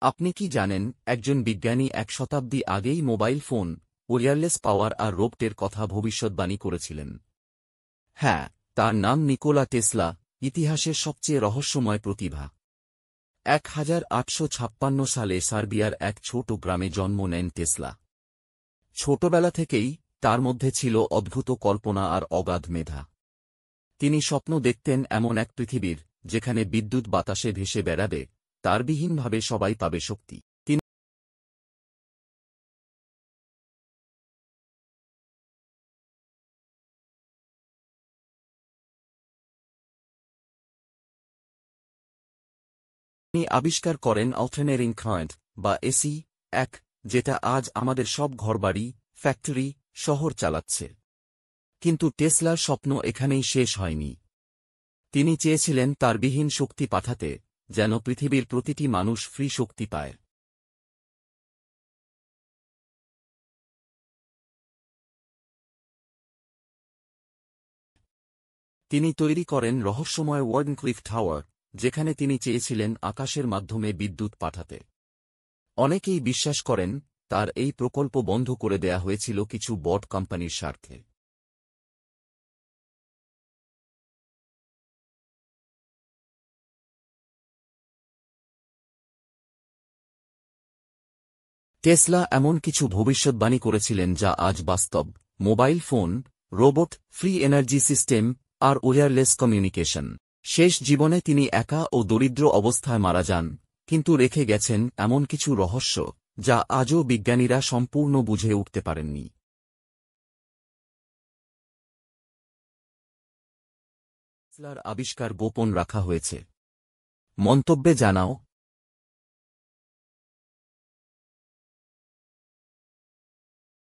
আপনি কি জানেন, একজন বিজ্ঞানী এক শতাব্দী আগেই মোবাইল ফোন, ওয়্যারলেস পাওয়ার আর রোবটের কথা ভবিষ্যদ্বাণী করেছিলেন? হ্যাঁ, তার নাম নিকোলা টেসলা, ইতিহাসের সবচেয়ে রহস্যময় প্রতিভা। 1856 সালে সার্বিয়ার এক ছোট গ্রামে জন্ম নেন টেসলা। ছোটবেলা থেকেই তার মধ্যে ছিল অদ্ভুত কল্পনা আর অগাধ মেধা। তিনি স্বপ্ন দেখতেন এমন এক পৃথিবীর, যেখানে বিদ্যুৎ বাতাসে ভেসে বেড়াবে, তারবিহীনভাবে সবাই পাবে শক্তি। তিনি আবিষ্কার করেন অল্টারনেটিং কারেন্ট, বা এসি, এক, যেটা আজ আমাদের সব ঘরবাড়ি, ফ্যাক্টরি, শহর চালাচ্ছে। কিন্তু টেসলার স্বপ্ন এখানেই শেষ হয়নি। তিনি চেয়েছিলেন তারবিহীন শক্তি পাঠাতে, যেন পৃথিবীর প্রতিটি মানুষ ফ্রি শক্তি পায়। তিনি তৈরি করেন রহস্যময় ওয়ার্ডেনক্লিফ টাওয়ার, যেখানে তিনি চেয়েছিলেন আকাশের মাধ্যমে বিদ্যুৎ পাঠাতে। অনেকেই বিশ্বাস করেন, তার এই প্রকল্প বন্ধ করে দেয়া হয়েছিল কিছু বট কোম্পানির স্বার্থে। টেসলা এমন কিছু ভবিষ্যদ্বাণী করেছিলেন যা আজ বাস্তব: mobile phone, robot, free energy system, আর ওয়্যারলেস কমিউনিকেশন। শেষ জীবনে তিনি একা ও দরিদ্র অবস্থায় মারা যান, কিন্তু রেখে গেছেন এমন কিছু রহস্য, যা আজও বিজ্ঞানীরা সম্পূর্ণ বুঝে উঠতে পারেননি। টেসলার আবিষ্কার গোপন রাখা হয়েছে। মন্তব্যে জানাও।